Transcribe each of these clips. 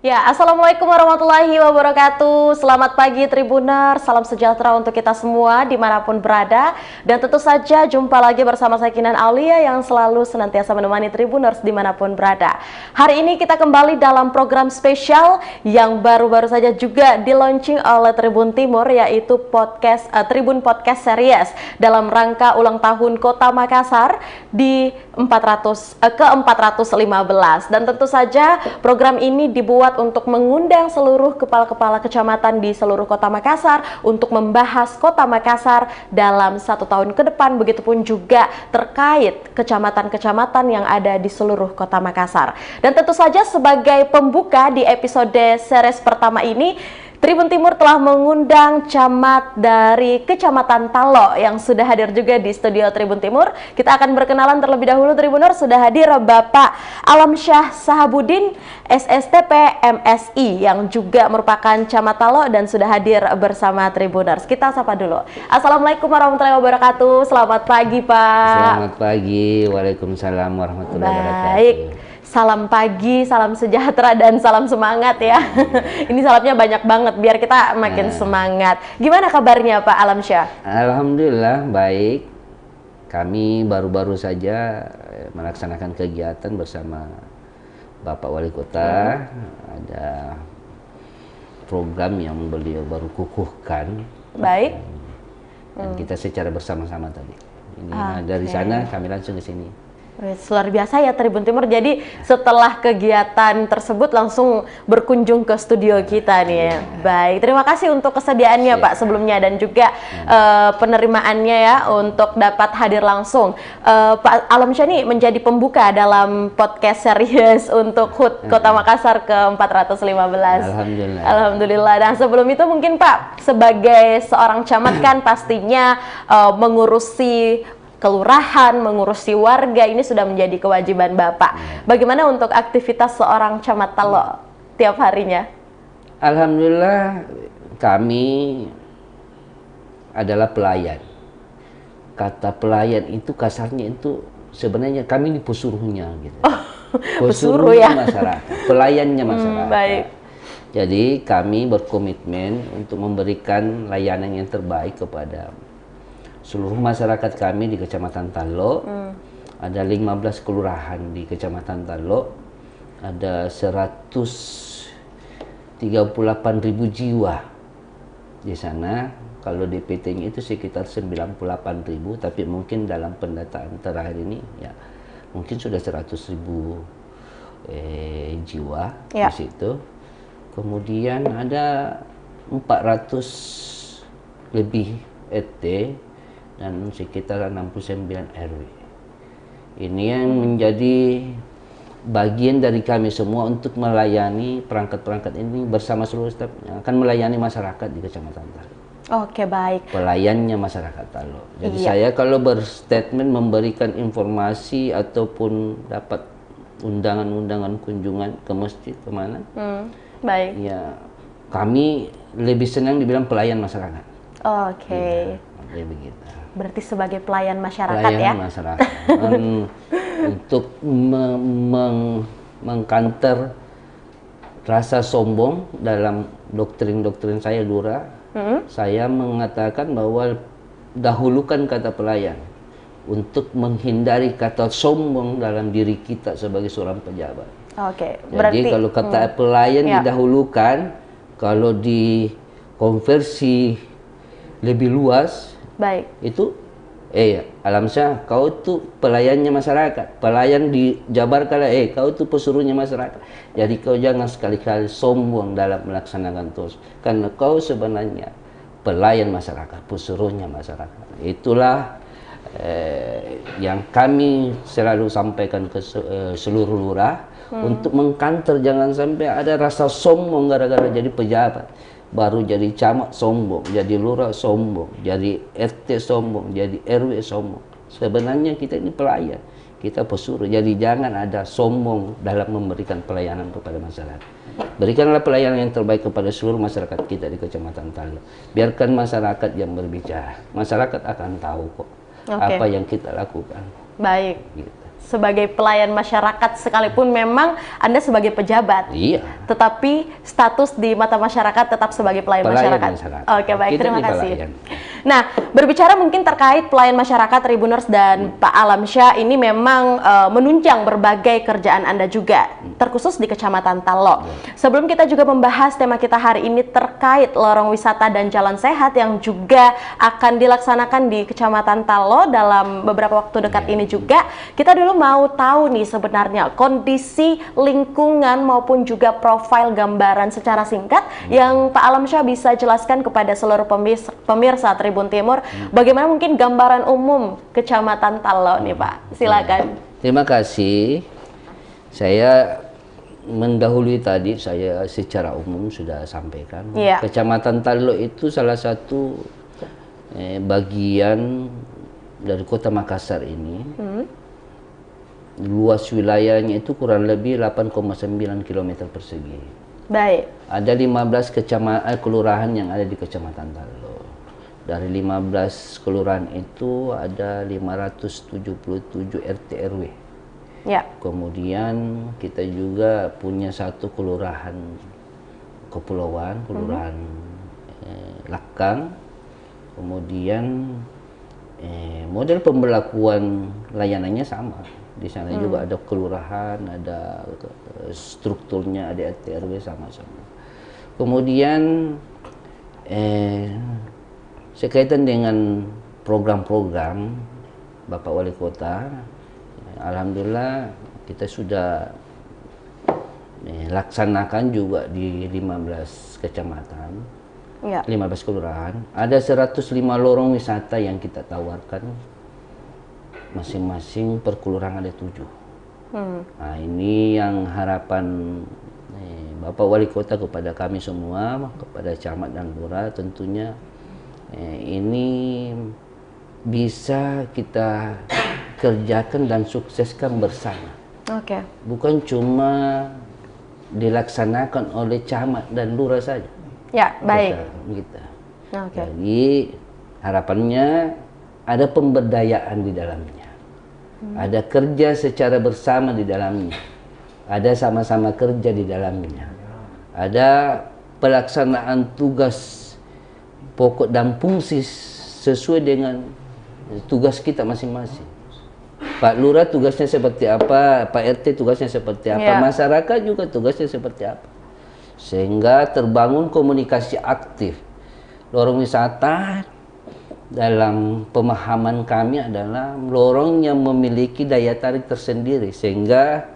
Ya, Assalamualaikum warahmatullahi wabarakatuh. Selamat pagi Tribuners, salam sejahtera untuk kita semua dimanapun berada. Dan tentu saja jumpa lagi bersama saya Kinan Aulia yang selalu senantiasa menemani Tribuners dimanapun berada. Hari ini kita kembali dalam program spesial yang baru-baru saja juga di-launching oleh Tribun Timur, yaitu Tribun Podcast Series dalam rangka ulang tahun Kota Makassar di ke-415. Dan tentu saja program ini dibuat untuk mengundang seluruh kepala-kepala kecamatan di seluruh Kota Makassar untuk membahas Kota Makassar dalam 1 tahun ke depan, begitupun juga terkait kecamatan-kecamatan yang ada di seluruh Kota Makassar. Dan tentu saja sebagai pembuka di episode series pertama ini, Tribun Timur telah mengundang camat dari Kecamatan Talo yang sudah hadir juga di studio Tribun Timur. Kita akan berkenalan terlebih dahulu. Tribuners, sudah hadir Bapak Alamsyah Sahabudin, SSTP MSI, yang juga merupakan camat Talo dan sudah hadir bersama Tribuners. Kita sapa dulu. Assalamualaikum warahmatullahi wabarakatuh. Selamat pagi, Pak. Selamat pagi. Waalaikumsalam warahmatullahi wabarakatuh. Baik. Salam pagi, salam sejahtera, dan salam semangat ya. Ini salamnya banyak banget biar kita makin semangat. Gimana kabarnya Pak Alamsyah? Alhamdulillah baik. Kami baru-baru saja melaksanakan kegiatan bersama Bapak Wali Kota. Ada program yang beliau baru kukuhkan. Baik. Dan kita secara bersama-sama tadi. Ini dari sana kami langsung ke sini. Luar biasa ya Tribun Timur. Jadi setelah kegiatan tersebut langsung berkunjung ke studio kita nih ya. Baik, terima kasih untuk kesediaannya Pak sebelumnya dan juga penerimaannya ya untuk dapat hadir langsung. Pak Alamsyah nih menjadi pembuka dalam podcast series untuk HUT Kota Makassar ke-415. Alhamdulillah. Alhamdulillah. Dan sebelum itu mungkin Pak sebagai seorang camat kan pastinya mengurusi kelurahan, mengurusi warga, ini sudah menjadi kewajiban Bapak. Bagaimana untuk aktivitas seorang camat Talo tiap harinya? Alhamdulillah kami adalah pelayan. Kata pelayan itu kasarnya itu sebenarnya kami ini pesuruhnya gitu. Pesuruh ya? Masyarakat, pelayannya masyarakat. Baik. Jadi kami berkomitmen untuk memberikan layanan yang terbaik kepada seluruh masyarakat kami di Kecamatan Talo. Ada 15 kelurahan di Kecamatan Talo. Ada 138.000 jiwa di sana. Kalau DPT-nya itu sekitar 98.000, tapi mungkin dalam pendataan terakhir ini ya mungkin sudah 100.000 jiwa di situ. Kemudian ada 400 lebih RT dan sekitar 69 RW. Ini yang menjadi bagian dari kami semua untuk melayani perangkat-perangkat ini bersama seluruh staf yang akan melayani masyarakat di Kecamatan Talo. Oke, baik. Pelayannya masyarakat Talo. Jadi saya kalau berstatement memberikan informasi ataupun dapat undangan-undangan kunjungan ke masjid kemana, Baik. ya kami lebih senang dibilang pelayan masyarakat. Oke. Ya, begitu. Berarti sebagai pelayan masyarakat Pelayan ya? masyarakat. Untuk mengkanter rasa sombong dalam doktrin-doktrin saya Lurah, saya mengatakan bahwa dahulukan kata pelayan untuk menghindari kata sombong dalam diri kita sebagai seorang pejabat. Oke. Jadi kalau kata pelayan didahulukan, kalau dikonversi lebih luas, baik. itu Alamsyah, kau tuh pelayannya masyarakat, pelayan dijabarkan, kau tuh pesuruhnya masyarakat. Jadi kau jangan sekali-kali sombong dalam melaksanakan tugas, karena kau sebenarnya pelayan masyarakat, pesuruhnya masyarakat. Itulah yang kami selalu sampaikan ke seluruh lurah untuk mengkanter, jangan sampai ada rasa sombong gara-gara jadi pejabat. Baru jadi camat sombong, jadi lurah sombong, jadi RT sombong, jadi RW sombong. Sebenarnya kita ini pelayan, kita pesuruh. Jadi jangan ada sombong dalam memberikan pelayanan kepada masyarakat. Berikanlah pelayanan yang terbaik kepada seluruh masyarakat kita di Kecamatan Talo. Biarkan masyarakat yang berbicara. Masyarakat akan tahu kok apa yang kita lakukan. Baik. Gitu. sebagai pelayan masyarakat sekalipun memang Anda sebagai pejabat. Iya. Tetapi status di mata masyarakat tetap sebagai pelayan masyarakat. Oke, baik, terima kasih. Nah, berbicara mungkin terkait pelayan masyarakat Tribuners dan Pak Alamsyah, ini memang menunjang berbagai kerjaan Anda juga, terkhusus di Kecamatan Talo. Sebelum kita juga membahas tema kita hari ini terkait lorong wisata dan jalan sehat yang juga akan dilaksanakan di Kecamatan Talo dalam beberapa waktu dekat ini juga, kita dulu mau tahu nih sebenarnya kondisi lingkungan maupun juga profil gambaran secara singkat yang Pak Alamsyah bisa jelaskan kepada seluruh pemirsa Tribun Timur, bagaimana mungkin gambaran umum Kecamatan Talo nih Pak, silakan. Terima kasih. Saya mendahului tadi, saya secara umum sudah sampaikan. Kecamatan Talo itu salah satu bagian dari Kota Makassar ini. Luas wilayahnya itu kurang lebih 8,9 km persegi. Baik. Ada 15 kelurahan yang ada di Kecamatan Talo. Dari 15 kelurahan itu ada 577 RT RW. Ya. Kemudian kita juga punya satu kelurahan kepulauan, kelurahan Lakang. Kemudian model pemberlakuan layanannya sama. Di sana juga ada kelurahan, ada strukturnya, ada RT RW sama-sama. Kemudian sekaitan dengan program-program Bapak Wali Kota, alhamdulillah kita sudah laksanakan juga di 15 kecamatan, 15 kelurahan. Ada 105 lorong wisata yang kita tawarkan. Masing-masing per kelurahan ada 7. Nah, ini yang harapan Bapak Wali Kota kepada kami semua, kepada camat dan lurah, tentunya ini bisa kita kerjakan dan sukseskan bersama. Bukan cuma dilaksanakan oleh camat dan lurah saja. Ya, baik. Jadi harapannya ada pemberdayaan di dalamnya. Ada kerja secara bersama di dalamnya. Ada sama-sama kerja di dalamnya. Ada pelaksanaan tugas pokok dan fungsi sesuai dengan tugas kita masing-masing. Pak Lurah tugasnya seperti apa, Pak RT tugasnya seperti apa, masyarakat juga tugasnya seperti apa. Sehingga terbangun komunikasi aktif. Lorong wisata dalam pemahaman kami adalah lorong yang memiliki daya tarik tersendiri, sehingga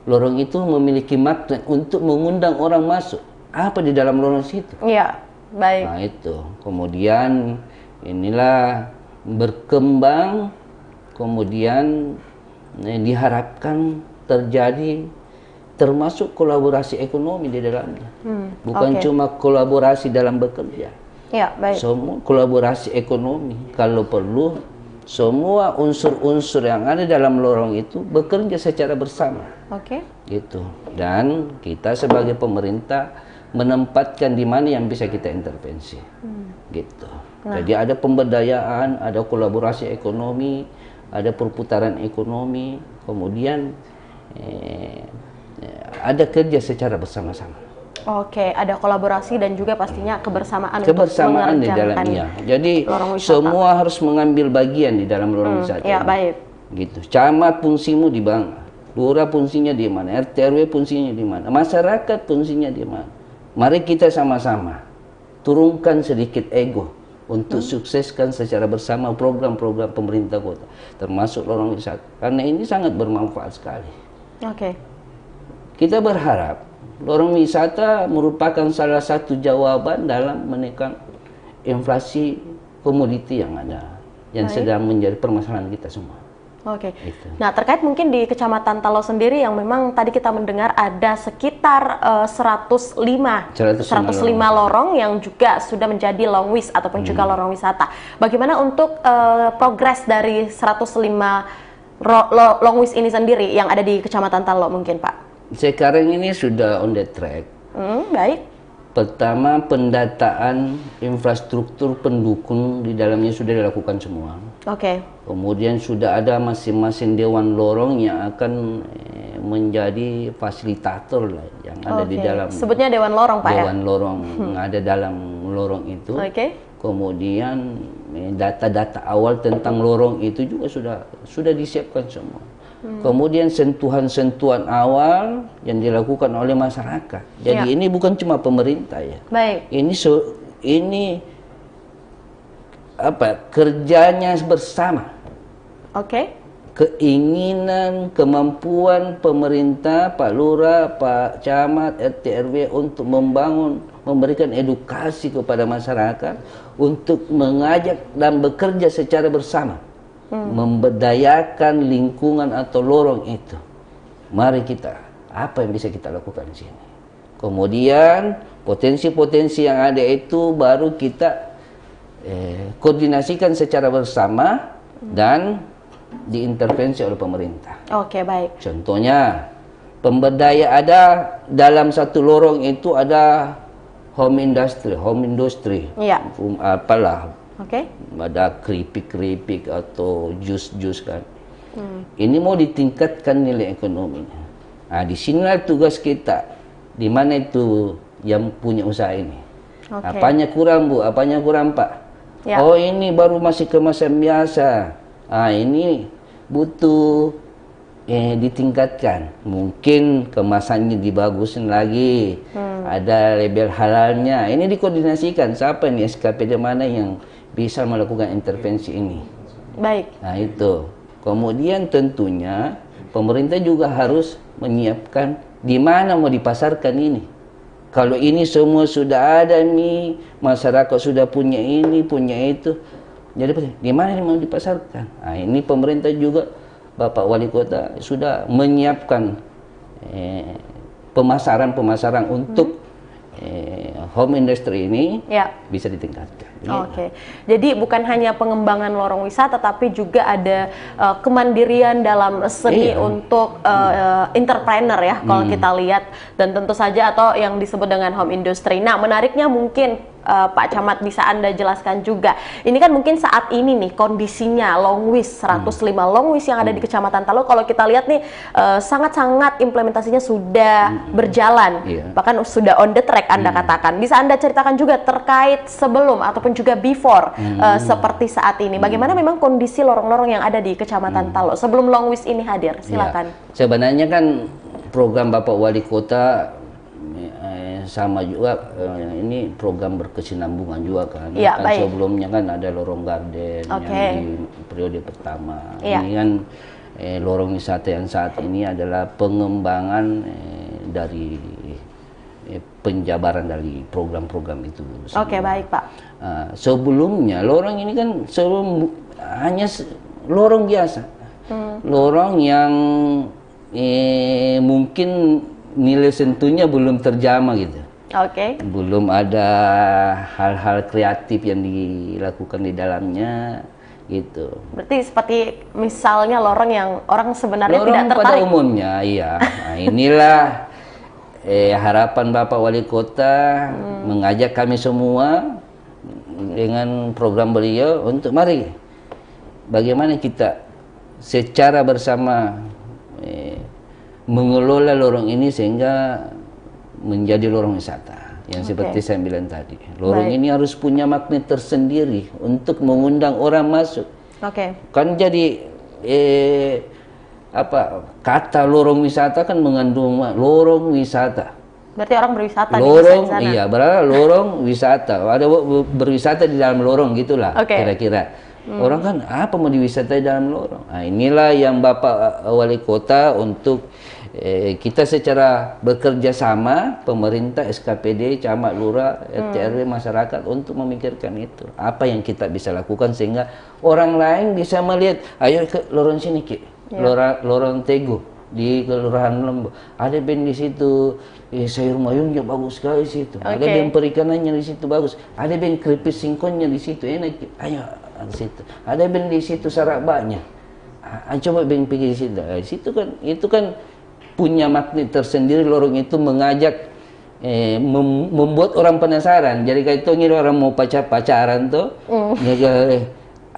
lorong itu memiliki makna untuk mengundang orang masuk. Apa di dalam lorong situ? Iya, baik. Nah itu, kemudian inilah berkembang, kemudian diharapkan terjadi termasuk kolaborasi ekonomi di dalamnya. Bukan cuma kolaborasi dalam bekerja. Ya, baik. Semua kolaborasi ekonomi. Kalau perlu, semua unsur-unsur yang ada dalam lorong itu bekerja secara bersama. Gitu. Dan kita sebagai pemerintah menempatkan di mana yang bisa kita intervensi. Gitu. Jadi ada pemberdayaan, ada kolaborasi ekonomi, ada perputaran ekonomi, kemudian ada kerja secara bersama-sama. Ada kolaborasi dan juga pastinya kebersamaan di dalamnya. Jadi semua harus mengambil bagian di dalam lorong wisata. Ya, baik. Gitu. Camat fungsimu di mana? Lurah fungsinya di mana? RT RW fungsinya di mana? Masyarakat fungsinya di mana? Mari kita sama-sama turunkan sedikit ego untuk sukseskan secara bersama program-program pemerintah kota, termasuk lorong wisata. Karena ini sangat bermanfaat sekali. Kita berharap lorong wisata merupakan salah satu jawaban dalam menekan inflasi komoditi yang ada, yang sedang menjadi permasalahan kita semua. Nah, terkait mungkin di Kecamatan Talo sendiri yang memang tadi kita mendengar ada sekitar 105 lorong yang juga sudah menjadi long wis ataupun juga lorong wisata. Bagaimana untuk progres dari 105 long wis ini sendiri yang ada di Kecamatan Talo mungkin, Pak? Sekarang ini sudah on the track. Baik. Pertama, pendataan infrastruktur pendukung di dalamnya sudah dilakukan semua. Oke. Kemudian sudah ada masing-masing dewan lorong yang akan menjadi fasilitator lah yang ada di dalam. Sebutnya dewan lorong, Pak, dewan lorong yang ada dalam lorong itu. Kemudian data-data awal tentang lorong itu juga sudah disiapkan semua. Kemudian sentuhan-sentuhan awal yang dilakukan oleh masyarakat. Jadi ini bukan cuma pemerintah ya. Baik. Ini apa? Kerjanya bersama. Oke. Keinginan, kemampuan pemerintah, Pak Lurah, Pak Camat, RT RW untuk memberikan edukasi kepada masyarakat untuk mengajak dan bekerja secara bersama, memberdayakan lingkungan atau lorong itu. Mari kita, apa yang bisa kita lakukan di sini? Kemudian potensi-potensi yang ada itu baru kita koordinasikan secara bersama dan diintervensi oleh pemerintah. Oke, baik. Contohnya, pemberdaya ada dalam satu lorong itu ada home industry. Iya. Apalah. Oke. Ada keripik-keripik atau jus-jus kan. Ini mau ditingkatkan nilai ekonominya. Nah, di sinilah tugas kita. Di mana itu yang punya usaha ini? Apanya kurang, Bu? Apanya kurang, Pak? Ya. Oh, ini baru masih kemasan biasa. Ini butuh ditingkatkan. Mungkin kemasannya dibagusin lagi. Ada label halalnya. Ini dikoordinasikan. Siapa nih SKPD mana yang bisa melakukan intervensi ini? Baik. Nah, itu. Kemudian tentunya pemerintah juga harus menyiapkan di mana mau dipasarkan ini. Kalau ini semua sudah ada nih, masyarakat sudah punya ini, punya itu. Jadi di mana mau dipasarkan? Nah, ini pemerintah juga, Bapak Wali Kota sudah menyiapkan pemasaran untuk home industry ini bisa ditingkatkan. Oke. Jadi bukan hanya pengembangan lorong wisata, tapi juga ada kemandirian dalam seni untuk entrepreneur ya, kalau kita lihat, dan tentu saja atau yang disebut dengan home industry. Nah, menariknya mungkin Pak Camat bisa Anda jelaskan juga. Ini kan mungkin saat ini nih kondisinya Longwis 105 Longwis yang ada di Kecamatan Taluk, kalau kita lihat nih sangat-sangat implementasinya sudah berjalan, bahkan sudah on the track Anda katakan. Bisa Anda ceritakan juga terkait sebelum ataupun juga before seperti saat ini. Bagaimana memang kondisi lorong-lorong yang ada di Kecamatan Taluk sebelum Longwis ini hadir? Silakan. Sebenarnya kan program Bapak Wali Kota sama juga, ini program berkesinambungan juga kan. Sebelumnya kan ada lorong garden yang di periode pertama. Ini kan lorong wisata yang saat ini adalah pengembangan dari penjabaran dari program-program itu. Oke, baik Pak. Sebelumnya lorong ini kan hanya lorong biasa, lorong yang mungkin nilai sentuhnya belum terjamah gitu. Belum ada hal-hal kreatif yang dilakukan di dalamnya gitu. Berarti seperti misalnya lorong yang orang sebenarnya lorong tidak tertarik. Pada umumnya, iya. Nah, inilah harapan Bapak Wali Kota mengajak kami semua dengan program beliau untuk mari bagaimana kita secara bersama mengelola lorong ini sehingga menjadi lorong wisata yang seperti saya bilang tadi. Lorong ini harus punya magnet tersendiri untuk mengundang orang masuk. Kan jadi kata lorong wisata kan mengandung lorong wisata. Berarti orang berwisata lorong di sana. Iya, berarti lorong wisata. Ada berwisata di dalam lorong gitulah kira-kira. Orang kan apa mau diwisatai dalam lorong. Nah, inilah yang Bapak Wali Kota untuk kita secara bekerja sama pemerintah, SKPD, camat, lurah, RT RW, masyarakat untuk memikirkan itu. Apa yang kita bisa lakukan sehingga orang lain bisa melihat, ayo ke lorong sini Ki. Lorong Teguh di Kelurahan Lembu. Ada band di situ, sayur mayungnya bagus sekali di situ. Ada band perikanannya di situ bagus. Ada band keripik singkonnya di situ enak. Ayo di situ. Ada band di situ sarabanya. Coba band pergi di situ. Di situ kan itu kan punya magnet tersendiri. Lorong itu mengajak membuat orang penasaran. Jadi kayak itu orang mau pacaran tuh,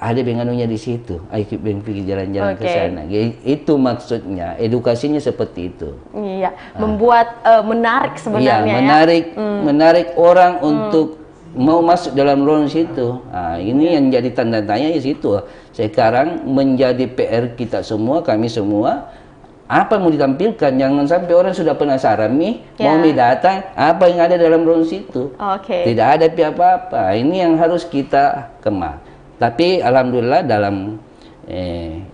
ada benganunya di situ. Ayo kita pergi jalan-jalan ke sana. Itu maksudnya, edukasinya seperti itu. Iya, membuat menarik sebenarnya. Iya, menarik orang untuk mau masuk dalam lorong situ. Nah, ini yang jadi tanda tanya di situ. Sekarang menjadi PR kita semua, kami semua, apa yang mau ditampilkan. Jangan sampai orang sudah penasaran nih, mau datang, apa yang ada dalam lorong situ. Tidak ada apa-apa. Ini yang harus kita kemas. Tapi alhamdulillah dalam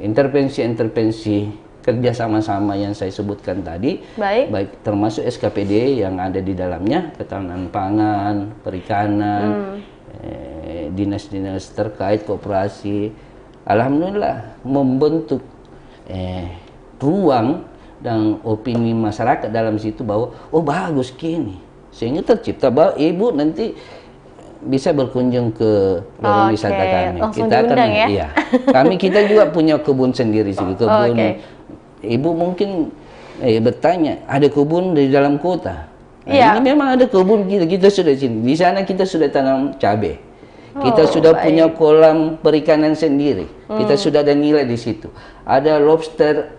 intervensi kerja sama-sama yang saya sebutkan tadi, baik termasuk SKPD yang ada di dalamnya, ketahanan pangan, perikanan, dinas-dinas terkait, koperasi, alhamdulillah membentuk ruang dan opini masyarakat dalam situ bahwa oh bagus gini, sehingga tercipta bahwa ibu nanti bisa berkunjung ke lorong wisata kami. Langsung kita akan ya? kita juga punya kebun sendiri sih, kebun. Ibu mungkin bertanya, ada kebun di dalam kota. Nah, ini memang ada kebun kita sudah sini. Di sana kita sudah tanam cabai. Kita sudah punya kolam perikanan sendiri. Kita sudah ada nilai di situ. Ada lobster,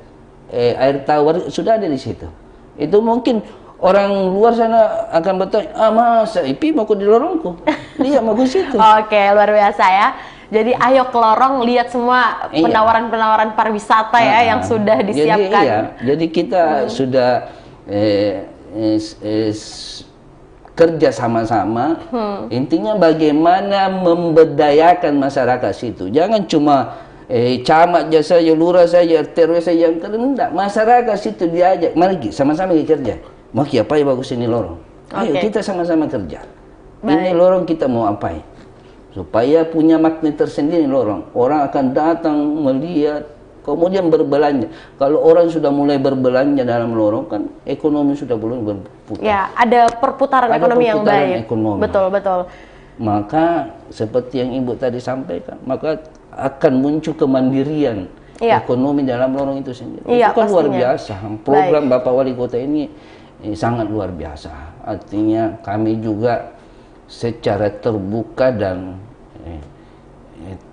air tawar sudah ada di situ. Itu mungkin orang luar sana akan bertanya, masa Ipi mau di lorongku? Dia mau ke situ. Luar biasa ya. Jadi ayo ke lorong, lihat semua penawaran-penawaran pariwisata ya yang sudah disiapkan. Jadi kita sudah kerja sama-sama. Intinya bagaimana memberdayakan masyarakat situ. Jangan cuma camat saja, lurah saja, RT saja yang kerendah. Masyarakat situ diajak, mari sama-sama kerja. Mau apa ya bagus ini lorong? Ayo kita sama-sama kerja. Ini lorong kita mau apain? Supaya punya magnet tersendiri lorong. Orang akan datang melihat, kemudian berbelanja. Kalau orang sudah mulai berbelanja dalam lorong kan ekonomi sudah mulai berputar. Ya, ada perputaran ekonomi yang baik. Betul. Maka seperti yang Ibu tadi sampaikan, maka akan muncul kemandirian ekonomi dalam lorong itu sendiri. Itu kan luar biasa. Program Bapak Wali Kota ini sangat luar biasa. Artinya kami juga secara terbuka dan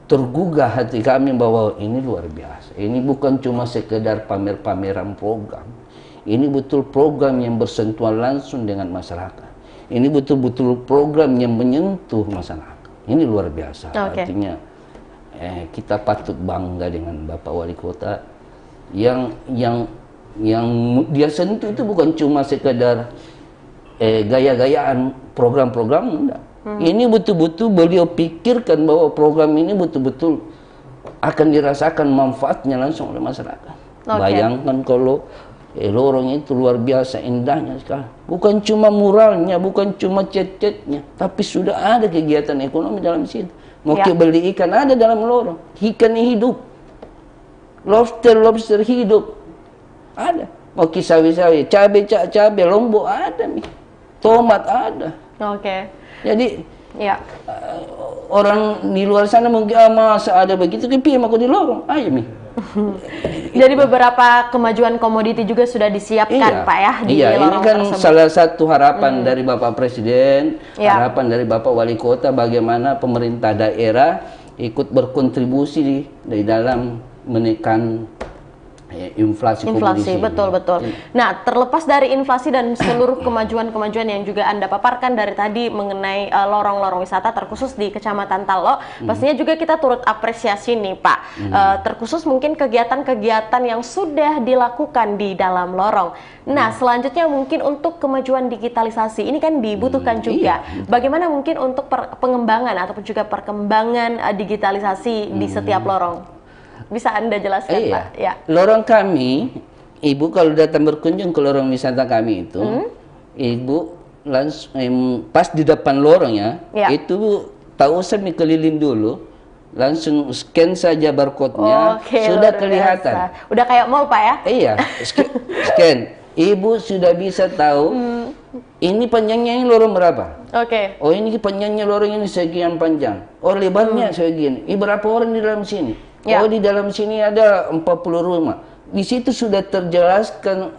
tergugah hati kami bahwa ini luar biasa. Ini bukan cuma sekedar pamer-pameran program. Ini betul program yang bersentuhan langsung dengan masyarakat. Ini betul-betul program yang menyentuh masyarakat. Ini luar biasa. Artinya kita patut bangga dengan Bapak Wali Kota yang dia sentuh itu bukan cuma sekedar gaya-gayaan program-program, enggak. Ini betul-betul beliau pikirkan bahwa program ini betul-betul akan dirasakan manfaatnya langsung oleh masyarakat. Bayangkan kalau lorong itu luar biasa indahnya sekali. Bukan cuma muralnya, bukan cuma cat-catnya, tapi sudah ada kegiatan ekonomi dalam situ. Mau beli ikan ada dalam lorong, ikan hidup, lobster hidup ada. Mau sawi-sawi, cabai, lombok ada nih. Tomat ada. Jadi orang di luar sana mungkin masa ada begitu, tapi aku di lorong aja nih. Jadi beberapa kemajuan komoditi juga sudah disiapkan Pak ya di lorong ini kan tersebut. Salah satu harapan dari Bapak Presiden, harapan dari Bapak Wali Kota bagaimana pemerintah daerah ikut berkontribusi di dalam menekan inflasi betul. Nah, terlepas dari inflasi dan seluruh kemajuan-kemajuan yang juga Anda paparkan dari tadi mengenai lorong-lorong wisata terkhusus di Kecamatan Talo, pastinya juga kita turut apresiasi nih Pak, terkhusus mungkin kegiatan-kegiatan yang sudah dilakukan di dalam lorong. Nah, selanjutnya mungkin untuk kemajuan digitalisasi ini kan dibutuhkan juga. Bagaimana mungkin untuk pengembangan ataupun juga perkembangan digitalisasi di setiap lorong? Bisa Anda jelaskan Pak? Lorong kami, Ibu kalau datang berkunjung ke lorong wisata kami itu, Ibu langsung pas di depan lorongnya, itu tak usah keliling dulu, langsung scan saja barcode-nya, sudah kelihatan. Udah kayak mall Pak ya? Iya, scan. Ibu sudah bisa tahu ini panjangnya ini lorong berapa. Oh ini panjangnya lorong ini sekian panjang. Oh lebarnya segini. Berapa orang di dalam sini? Oh di dalam sini ada 40 rumah. Di situ sudah terjelaskan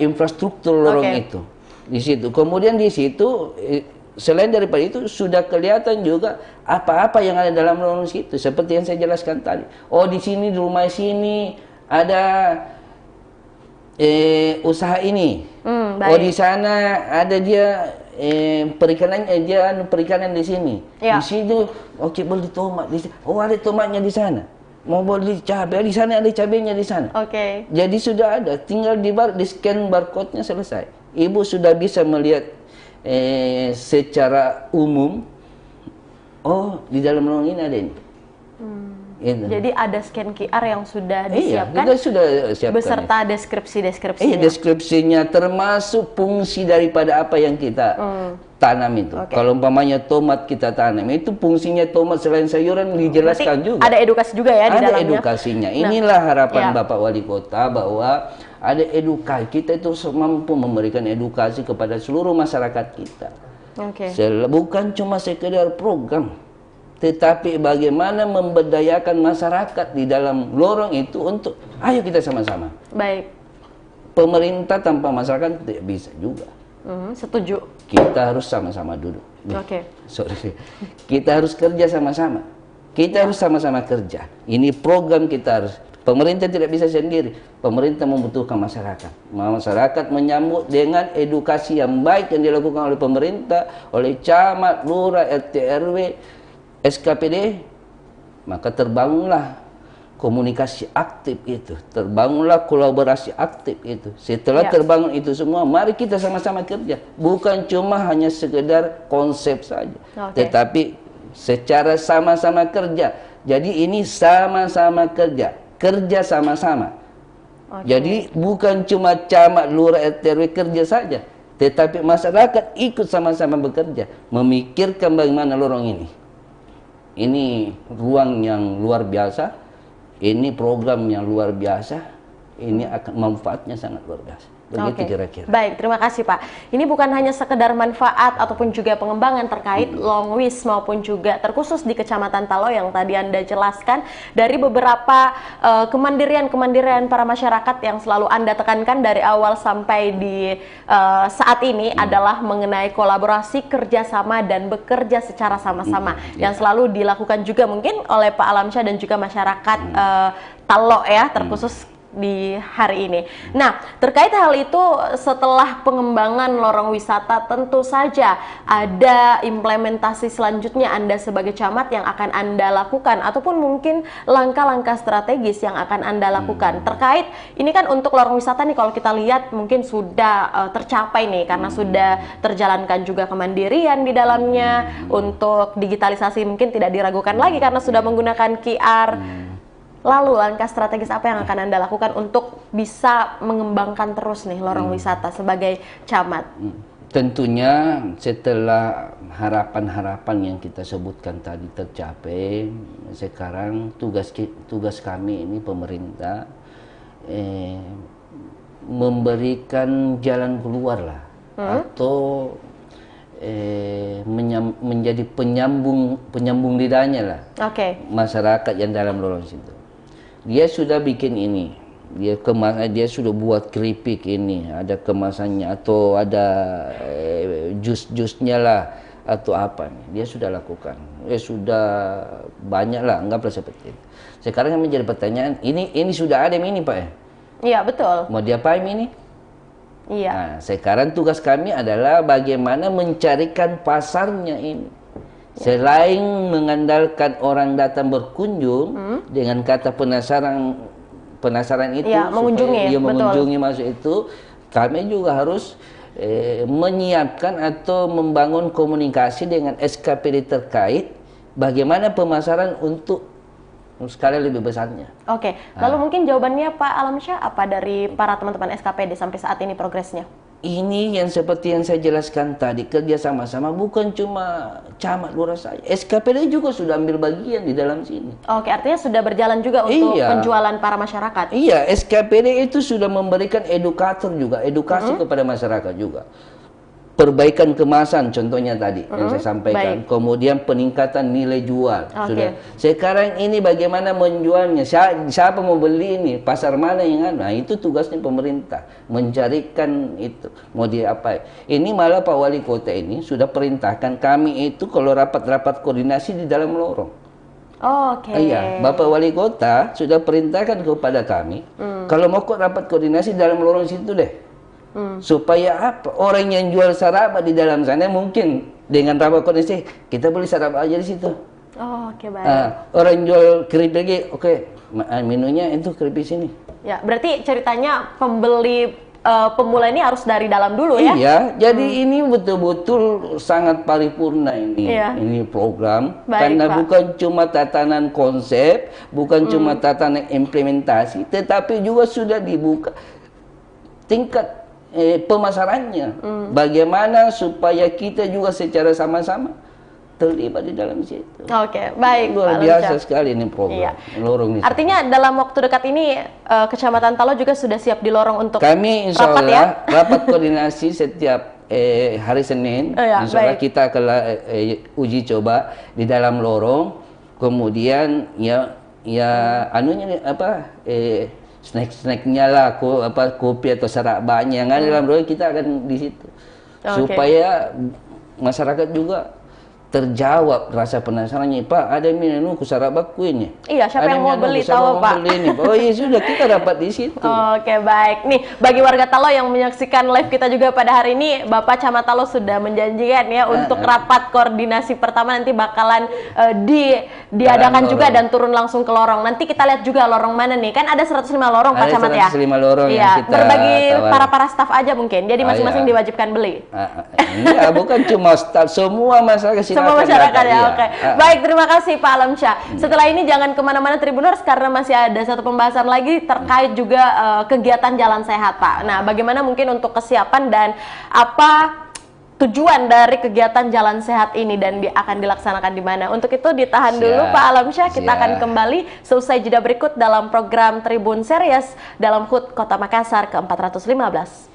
infrastruktur lorong itu. Di situ. Kemudian di situ selain daripada itu sudah kelihatan juga apa-apa yang ada dalam lorong situ seperti yang saya jelaskan tadi. Oh, di sini di rumah sini ada usaha ini. Oh, di sana ada dia perikanan perikanan di sini. Ya. Di situ oke beli tomat di sini. Oh, ada tomatnya di sana. Mau beli cabai di sana, ada cabainya di sana. Oke. Jadi sudah ada, tinggal di scan barcode-nya selesai. Ibu sudah bisa melihat secara umum, oh di dalam lorong ini ada ini. Gitu. Jadi ada scan QR yang sudah Iya, disiapkan, kita sudah siapkan beserta deskripsi-deskripsinya. deskripsinya termasuk fungsi daripada apa yang kita tanam itu. Oke. Kalau umpamanya tomat kita tanam, itu fungsinya tomat selain sayuran dijelaskan Berarti juga. ada edukasi juga ya di Ada dalamnya. edukasinya. Inilah harapan ya. Bapak Wali Kota bahwa ada edukasi. Kita itu mampu memberikan edukasi kepada seluruh masyarakat kita. Oke. Bukan cuma sekedar program, tetapi bagaimana memberdayakan masyarakat di dalam lorong itu untuk ayo kita sama-sama. Baik. Pemerintah tanpa masyarakat tidak bisa juga. Setuju. Kita harus sama-sama duduk. Oke. Sorry. Kita harus kerja sama-sama. Kita harus sama-sama kerja. Ini program kita harus. Pemerintah tidak bisa sendiri. Pemerintah membutuhkan masyarakat. Masyarakat menyambut dengan edukasi yang baik yang dilakukan oleh pemerintah, oleh camat, lurah, RT RW, SKPD. Maka terbangunlah komunikasi aktif itu, terbangunlah kolaborasi aktif itu. Setelah terbangun itu semua, mari kita sama-sama kerja. Bukan cuma hanya sekedar konsep saja, tetapi secara sama-sama kerja. Jadi ini sama-sama kerja, kerja sama-sama. Jadi bukan cuma camat, lurah, RT RW kerja saja, tetapi masyarakat ikut sama-sama bekerja, memikirkan bagaimana lorong ini. Ini ruang yang luar biasa. Ini program yang luar biasa, ini akan manfaatnya sangat luar biasa. Begitu kira-kira. Baik, terima kasih Pak. Ini bukan hanya sekedar manfaat ataupun juga pengembangan terkait Longwis maupun juga terkhusus di Kecamatan Talo yang tadi Anda jelaskan dari beberapa kemandirian para masyarakat yang selalu Anda tekankan dari awal sampai di saat ini adalah mengenai kolaborasi, kerjasama dan bekerja secara sama-sama yang selalu dilakukan juga mungkin oleh Pak Alamsyah dan juga masyarakat Talo ya, terkhusus di hari ini. Nah, terkait hal itu setelah pengembangan lorong wisata tentu saja ada implementasi selanjutnya Anda sebagai camat yang akan Anda lakukan ataupun mungkin langkah-langkah strategis yang akan Anda lakukan. Terkait ini kan untuk lorong wisata nih kalau kita lihat mungkin sudah tercapai nih karena sudah terjalankan juga kemandirian di dalamnya. Untuk digitalisasi mungkin tidak diragukan lagi karena sudah menggunakan QR. Lalu langkah strategis apa yang akan Anda lakukan untuk bisa mengembangkan terus nih lorong wisata sebagai camat? Tentunya setelah harapan-harapan yang kita sebutkan tadi tercapai, sekarang tugas kami ini pemerintah memberikan jalan keluar lah, atau menjadi penyambung lidahnya lah masyarakat yang dalam lorong situ. Dia sudah bikin ini, dia sudah buat keripik ini, ada kemasannya atau ada jus-jusnya lah atau apa nih, dia sudah lakukan, sudah banyak lah, anggaplah seperti itu. Sekarang yang menjadi pertanyaan, ini sudah ada ini Pak ya? Iya betul. Mau diapain ini? Iya. Nah, sekarang tugas kami adalah bagaimana mencarikan pasarnya ini. Selain mengandalkan orang datang berkunjung dengan kata penasaran itu, mengunjungi, dia mengunjungi masuk itu, kami juga harus menyiapkan atau membangun komunikasi dengan SKPD terkait bagaimana pemasaran untuk skala lebih besarnya. Lalu mungkin jawabannya Pak Alamsyah apa dari para teman-teman SKPD sampai saat ini progresnya? Ini yang seperti yang saya jelaskan tadi, kerja sama-sama, bukan cuma camat lurah saja. SKPD juga sudah ambil bagian di dalam sini. Artinya sudah berjalan juga untuk penjualan para masyarakat. Iya, SKPD itu sudah memberikan edukator juga, edukasi kepada masyarakat juga. perbaikan kemasan contohnya tadi yang saya sampaikan, baik. kemudian peningkatan nilai jual. Oke. Sudah. Sekarang ini bagaimana menjualnya? Siapa mau beli ini? Pasar mana yang ada? Nah, itu tugasnya pemerintah mencarikan itu mau diapain. Ini malah Pak Wali Kota ini sudah perintahkan kami itu kalau rapat-rapat koordinasi di dalam lorong. Oke. Iya, Bapak Wali Kota sudah perintahkan kepada kami kalau mau rapat koordinasi di dalam lorong situ deh. Supaya apa? Orang yang jual saraba di dalam sana mungkin dengan rapat koordinasi kita beli saraba aja di situ. Oh, oke, baik. Orang jual keripik lagi, oke, menunya itu keripik sini. Ya, berarti ceritanya pembeli pemula ini harus dari dalam dulu ya? Iya, jadi ini betul-betul sangat paripurna ini, Iya. ini program. Baik, karena Pak. bukan cuma tatanan konsep, bukan cuma tatanan implementasi, tetapi juga sudah dibuka tingkat pemasarannya. Bagaimana supaya kita juga secara sama-sama terlibat di dalam situ. Oke, baik, Luar Pak biasa Lamsyah. sekali ini program. Iya. Lorong ini. Artinya dalam waktu dekat ini Kecamatan Talo juga sudah siap di lorong untuk Kami insya rapat Allah ya? rapat koordinasi setiap hari Senin. Ya, Insya Allah baik. kita akan uji coba di dalam lorong. Kemudian ya anunya apa snack-snacknya lah, kopi atau sarabanya yang ada dalam lorong kita akan di situ. Oke. Supaya masyarakat juga terjawab rasa penasarannya, Pak ada minum sarabakku ini. Iya, siapa Ada yang mau minum beli, siapa tahu, mau Pak. beli ini. Oh iya sudah kita dapat di situ. Oke, baik. Nih, bagi warga Talo yang menyaksikan live kita juga pada hari ini, Bapak Camat Talo sudah menjanjikan ya untuk rapat koordinasi pertama nanti bakalan diadakan Dalam juga lorong. dan turun langsung ke lorong. Nanti kita lihat juga lorong mana nih. Kan ada 105 lorong, Pak Ada Camat ya? 105 lorong yang Iya, kita berbagi tawari. para staf aja mungkin. Jadi masing-masing iya. diwajibkan beli. Enggak, bukan cuma staff, semua masyarakat Semua silakan masyarakat datang, ya, iya. oke. Baik, terima kasih Pak Alamsyah. Setelah ini jangan kemana-mana Tribuners karena masih ada satu pembahasan lagi terkait juga kegiatan Jalan Sehat, Pak. Nah, bagaimana mungkin untuk kesiapan dan apa tujuan dari kegiatan Jalan Sehat ini dan akan dilaksanakan di mana? Untuk itu ditahan dulu Siap, Pak Alamsyah. Kita siap. akan kembali seusai jeda berikut dalam program Tribun Series dalam HUT Kota Makassar ke-415.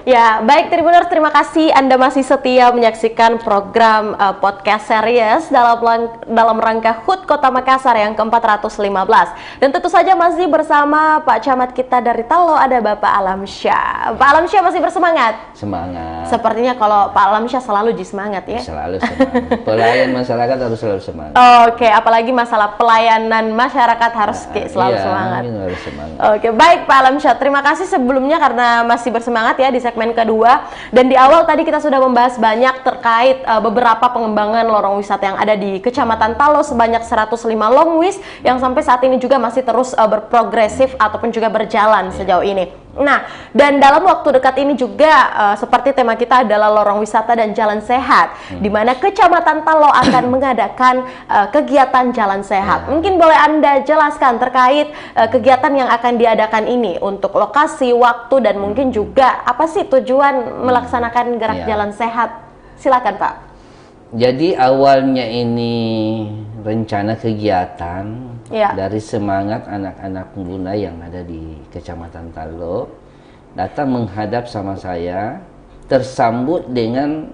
Ya, baik Tribuners, terima kasih Anda masih setia menyaksikan program podcast series dalam rangka HUT Kota Makassar yang ke-415. Dan tentu saja masih bersama Pak Camat kita dari Talo, ada Bapak Alamsyah. Pak Alamsyah masih bersemangat? Semangat. Sepertinya kalau Pak Alamsyah selalu semangat ya? Selalu semangat. Pelayan masyarakat harus selalu semangat. Oke, apalagi masalah pelayanan masyarakat harus selalu semangat. Harus semangat. Oke, baik Pak Alamsyah, terima kasih sebelumnya karena masih bersemangat ya di segmen kedua. Dan di awal tadi kita sudah membahas banyak terkait beberapa pengembangan lorong wisata yang ada di Kecamatan Talo sebanyak 105 longwis yang sampai saat ini juga masih terus berprogresif ataupun juga berjalan sejauh ini. Nah, dan dalam waktu dekat ini juga seperti tema kita adalah lorong wisata dan jalan sehat, di mana Kecamatan Talo akan mengadakan kegiatan jalan sehat. Mungkin boleh Anda jelaskan terkait kegiatan yang akan diadakan ini untuk lokasi, waktu, dan mungkin juga apa sih tujuan melaksanakan gerak jalan sehat? Silakan Pak. Jadi awalnya ini rencana kegiatan dari semangat anak-anak muda yang ada di Kecamatan Talo datang menghadap sama saya, tersambut dengan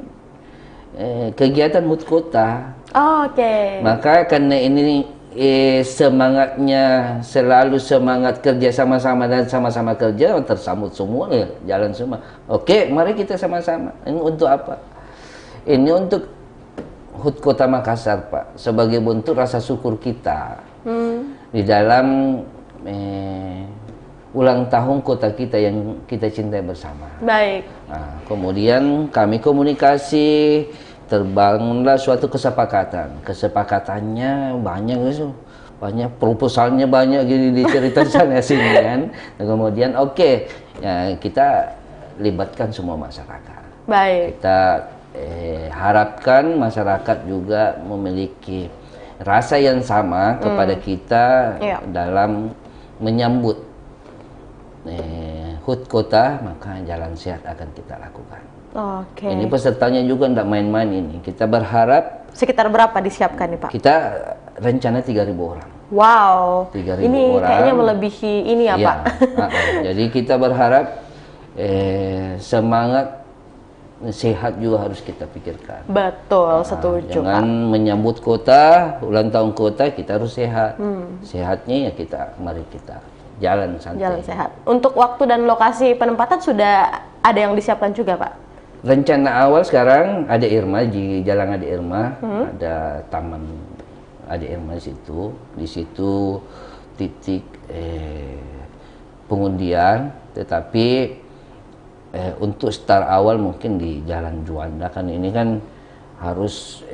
kegiatan HUT Kota. Oke. Maka karena ini semangatnya selalu semangat kerja sama-sama dan sama-sama kerja, tersambut semua jalan semua. Oke, mari kita sama-sama. Ini untuk apa? Ini untuk HUT Kota Makassar, Pak, sebagai bentuk rasa syukur kita di dalam ulang tahun kota kita yang kita cintai bersama. Baik. Nah, kemudian kami komunikasi, terbangunlah suatu kesepakatan. Kesepakatannya banyak, banyak proposalnya banyak gini dicerita sana sini kan. Dan kemudian ya, kita libatkan semua masyarakat. Baik. Kita harapkan masyarakat juga memiliki rasa yang sama kepada kita dalam menyambut HUT Kota, maka jalan sehat akan kita lakukan. Oke. Ini pesertanya juga tidak main-main ini. Kita berharap sekitar berapa disiapkan nih Pak? Kita rencana 3.000 orang. Wow. 3.000 ini orang. Kayaknya melebihi ini ya Pak. Jadi kita berharap semangat sehat juga harus kita pikirkan. Betul, setuju Jangan Pak. menyambut kota, ulang tahun kota, kita harus sehat. Sehatnya ya mari kita jalan santai. Jalan sehat. Untuk waktu dan lokasi penempatan sudah ada yang disiapkan juga Pak? Rencana awal sekarang ada Irma, di Jalan Ade Irma, ada taman Ade Irma di situ. Di situ titik pengundian, tetapi untuk start awal mungkin di Jalan Juanda, kan ini kan harus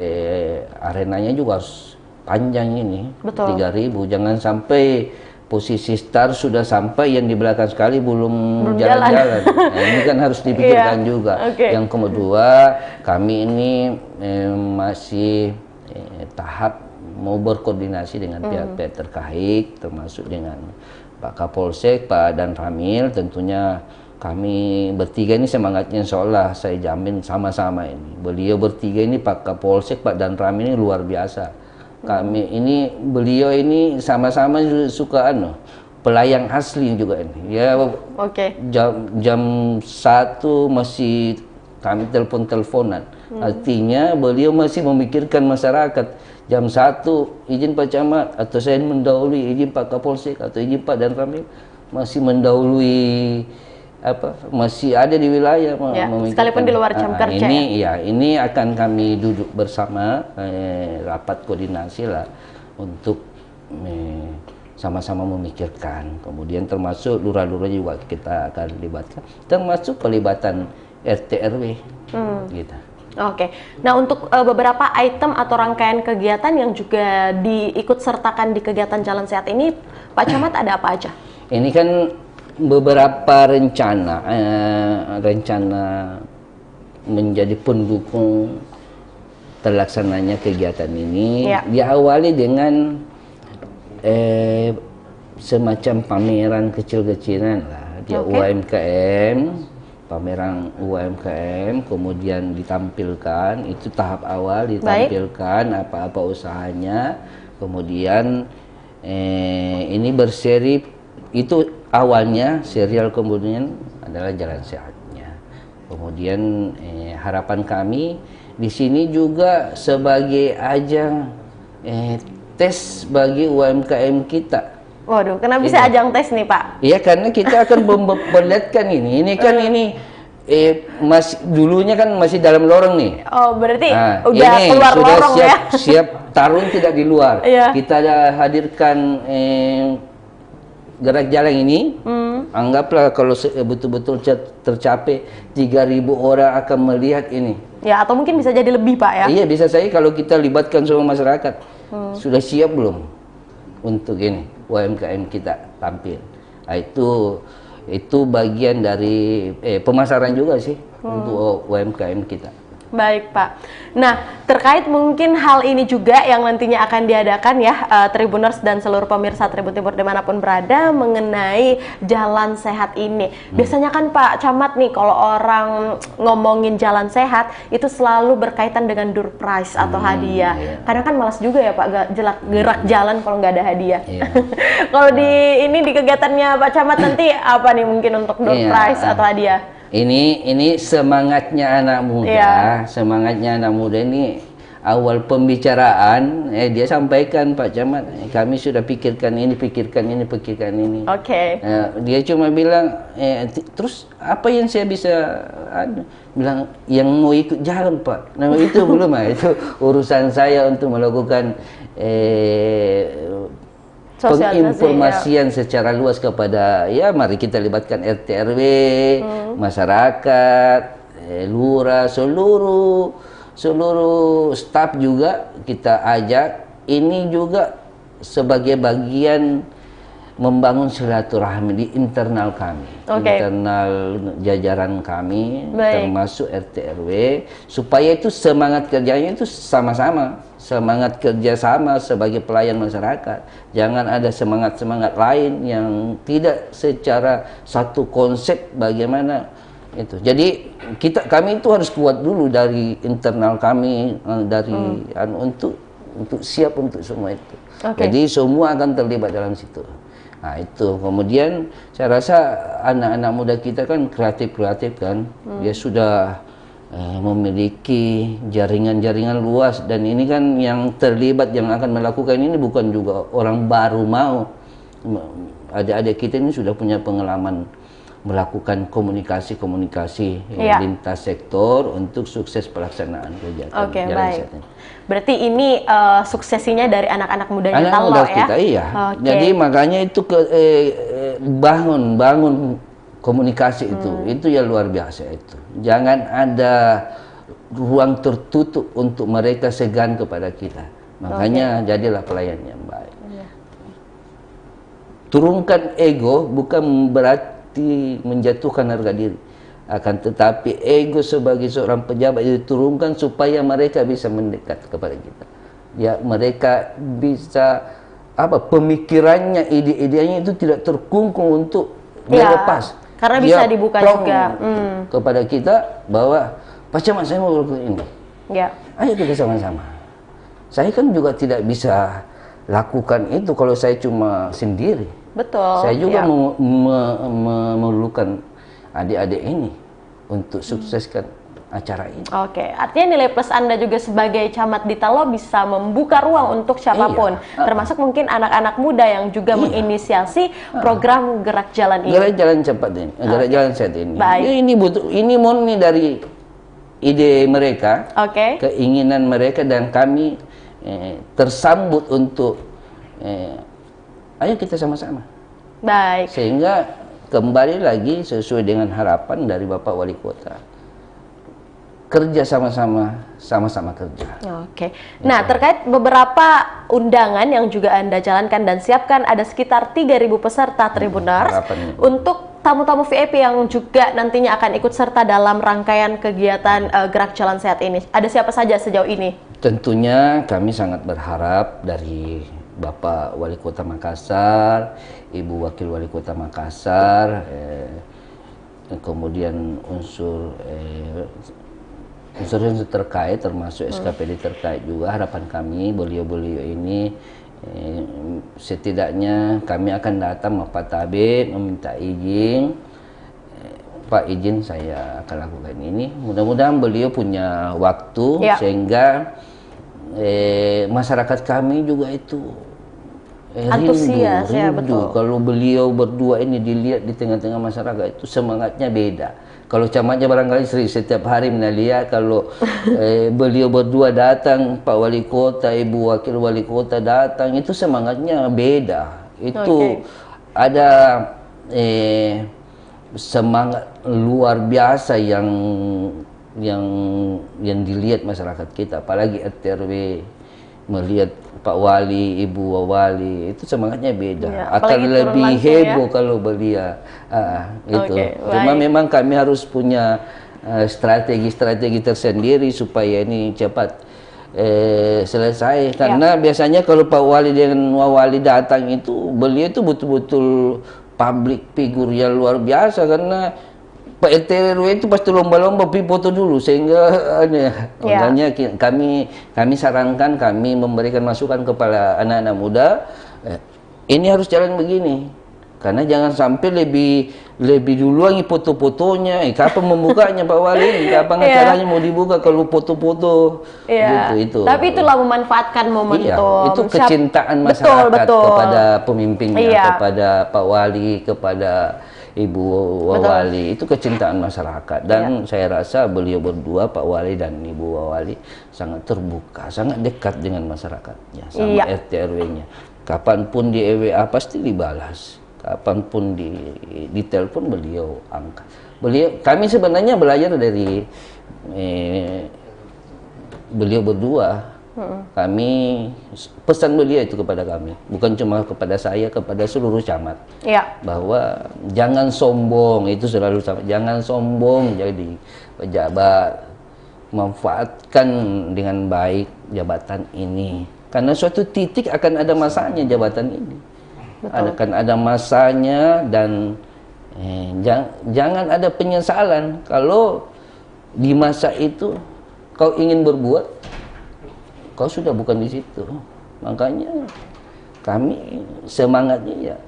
arenanya juga harus panjang ini. Betul. 3.000, jangan sampai posisi start sudah sampai yang di belakang sekali belum jalan-jalan. Nah, ini kan harus dipikirkan juga. Yang kedua, kami ini masih tahap mau berkoordinasi dengan pihak-pihak terkait, termasuk dengan Pak Kapolsek, Pak Dan Ramil. Tentunya kami bertiga ini semangatnya seolah saya jamin sama-sama ini. Beliau bertiga ini, Pak Kapolsek, Pak Dan Ramil ini luar biasa. Beliau ini sama-sama suka pelayan asli juga ini. Ya, jam 1 masih kami telepon-teleponan. Artinya beliau masih memikirkan masyarakat. Jam 1 izin Pak Camat, atau saya mendahului izin Pak Kapolsek atau izin Pak Dan Ramil, masih mendahului masih ada di wilayah sekalipun di luar jam kerja. Ini akan kami duduk bersama, rapat koordinasi lah untuk sama-sama memikirkan. Kemudian termasuk lurah-lurah juga kita akan libatkan, termasuk pelibatan RT RW gitu. Oke. Nah, untuk beberapa item atau rangkaian kegiatan yang juga diikut sertakan di kegiatan jalan sehat ini, Pak Camat, ada apa aja? Ini kan beberapa rencana menjadi pendukung terlaksananya kegiatan ini. Diawali dengan semacam pameran kecil-kecilan lah, UMKM, pameran UMKM, kemudian ditampilkan, itu tahap awal, ditampilkan apa-apa usahanya, kemudian ini berseri, itu awalnya serial, kemudian adalah jalan sehatnya. Kemudian harapan kami di sini juga sebagai ajang tes bagi UMKM kita. Waduh, kenapa bisa ajang tes nih Pak? Iya, karena kita akan memperlihatkan ini. Ini kan masih dulunya kan masih dalam lorong nih. Oh, berarti Nah, udah ini keluar sudah lorong siap, ya? siap tarung tidak di luar. Iya. Kita ada hadirkan gerak jalan ini. Anggaplah kalau betul-betul tercapai 3.000 orang akan melihat ini. Ya, atau mungkin bisa jadi lebih Pak ya? Iya, bisa saya kalau kita libatkan semua masyarakat. Sudah siap belum untuk ini UMKM kita tampil? Nah, itu bagian dari pemasaran juga sih untuk UMKM kita. Baik Pak. Nah, terkait mungkin hal ini juga yang nantinya akan diadakan ya Tribuners dan seluruh pemirsa Tribun Timur dimanapun berada mengenai jalan sehat ini. Biasanya kan Pak Camat nih kalau orang ngomongin jalan sehat itu selalu berkaitan dengan door prize atau hadiah. Iya. Kadang kan malas juga ya Pak gerak jalan kalau nggak ada hadiah. Iya. Kalau di kegiatannya Pak Camat nanti apa nih mungkin untuk door prize atau hadiah? Ini semangatnya anak muda, semangatnya anak muda ini awal pembicaraan dia sampaikan Pak Camat, kami sudah pikirkan ini. Oke. Dia cuma bilang terus apa yang saya bisa bilang yang mau ikut jalan Pak. Nah itu belum itu urusan saya untuk melakukan penginformasian secara luas kepada mari kita libatkan RT RW, masyarakat, lurah, seluruh staf juga kita ajak. Ini juga sebagai bagian membangun silaturahmi di internal kami, internal jajaran kami, termasuk RT RW, supaya itu semangat kerjanya itu sama-sama, semangat kerjasama sebagai pelayan masyarakat. Jangan ada semangat lain yang tidak secara satu konsep bagaimana itu. Jadi kami itu harus kuat dulu dari internal kami, dari untuk siap untuk semua itu. Jadi semua akan terlibat dalam situ. Nah itu kemudian saya rasa anak-anak muda kita kan kreatif kan, dia sudah memiliki jaringan luas, dan ini kan yang terlibat yang akan melakukan ini bukan juga orang baru mau. Adik-adik kita ini sudah punya pengalaman melakukan komunikasi lintas sektor untuk sukses pelaksanaan kegiatan. Baik. Berarti ini suksesinya dari anak-anak mudanya Talo muda ya? Kita, iya. Jadi makanya itu bangun komunikasi itu yang luar biasa itu. Jangan ada ruang tertutup untuk mereka segan kepada kita. Makanya jadilah pelayan yang baik. Turunkan ego bukan berarti menjatuhkan harga diri, akan tetapi ego sebagai seorang pejabat itu turunkan supaya mereka bisa mendekat kepada kita. Ya, mereka bisa pemikirannya, ide-idenya itu tidak terkungkung untuk dilepas. Karena bisa dibuka juga kepada kita bahwa Pak Camat saya mau melakukan ini. Ayo kita sama-sama. Saya kan juga tidak bisa lakukan itu kalau saya cuma sendiri. Betul. Saya juga memerlukan adik-adik ini untuk sukseskan acara ini. Artinya nilai plus Anda juga sebagai camat di Talo bisa membuka ruang untuk siapapun, termasuk mungkin anak-anak muda yang juga menginisiasi program gerak jalan ini. Gerak jalan cepat ini, gerak jalan sehat ini. Ini murni dari ide mereka, keinginan mereka, dan kami tersambut untuk ayo kita sama-sama. Baik. Sehingga kembali lagi sesuai dengan harapan dari Bapak Wali Kota. Kerja sama-sama kerja. Nah, terkait beberapa undangan yang juga Anda jalankan dan siapkan, ada sekitar 3.000 peserta Tribuners untuk tamu-tamu VIP yang juga nantinya akan ikut serta dalam rangkaian kegiatan Gerak Jalan Sehat ini. Ada siapa saja sejauh ini? Tentunya kami sangat berharap dari Bapak Wali Kota Makassar, Ibu Wakil Wali Kota Makassar, kemudian unsur terkait termasuk SKPD terkait juga. Harapan kami beliau-beliau ini setidaknya kami akan datang Pak Tabib meminta izin Pak izin saya akan lakukan ini. Mudah-mudahan beliau punya waktu sehingga masyarakat kami juga itu antusias, ya, betul. Kalau beliau berdua ini dilihat di tengah-tengah masyarakat itu semangatnya beda. Kalau camatnya barangkali setiap hari melihat kalau beliau berdua datang, Pak Wali Kota, Ibu Wakil Wali Kota datang, itu semangatnya beda. Itu ada semangat luar biasa yang dilihat masyarakat kita, apalagi RT/RW melihat Pak Wali, Ibu Wali, itu semangatnya beda. Akan lebih heboh kalau beliau itu. Cuma memang kami harus punya strategi-strategi tersendiri supaya ini cepat selesai. Karena biasanya kalau Pak Wali dengan Wali datang itu, beliau itu betul-betul public figure yang luar biasa, karena Pak RT/RW itu pasti lomba-lomba pergi foto dulu, sehingga makanya kami sarankan, kami memberikan masukan kepada anak-anak muda, ini harus jalan begini, karena jangan sampai lebih duluan foto-fotonya. Kapan membukanya Pak Wali? Kapan acaranya mau dibuka kalau foto-foto? Gitu, Tapi itulah memanfaatkan momentum. Itu kecintaan masyarakat kepada pemimpinnya, kepada Pak Wali, kepada Ibu Wali, itu kecintaan masyarakat. Dan saya rasa beliau berdua, Pak Wali dan Ibu Wali, sangat terbuka, sangat dekat dengan masyarakatnya, sama RT/RW-nya. Kapanpun di EWA pasti dibalas, kapanpun di telepon beliau angkat. Kami sebenarnya belajar dari beliau berdua. Kami pesan beliau itu kepada kami, bukan cuma kepada saya, kepada seluruh camat, bahwa jangan sombong, itu selalu sama, jangan sombong jadi pejabat, manfaatkan dengan baik jabatan ini, karena suatu titik akan ada masanya jabatan ini. Akan ada masanya, dan jangan ada penyesalan kalau di masa itu kau ingin berbuat, kau sudah bukan di situ. Makanya kami semangatnya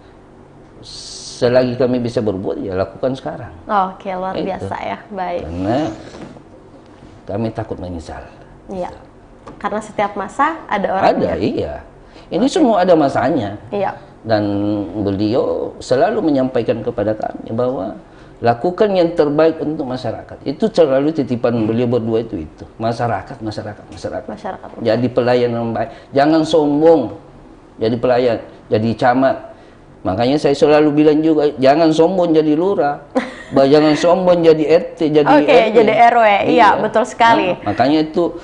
selagi kami bisa berbuat, lakukan sekarang. Oke, luar biasa ya, baik. Karena kami takut menyesal. Iya. Karena setiap masa ada orangnya. Ini semua ada masanya. Dan beliau selalu menyampaikan kepada kami bahwa lakukan yang terbaik untuk masyarakat. Itu selalu titipan beliau berdua itu. Masyarakat. Jadi pelayan yang baik. Jangan sombong jadi pelayan, jadi camat. Makanya saya selalu bilang juga, jangan sombong jadi lurah. Jangan sombong jadi RT, jadi RW. Jadi RW. Iya, betul sekali. Makanya itu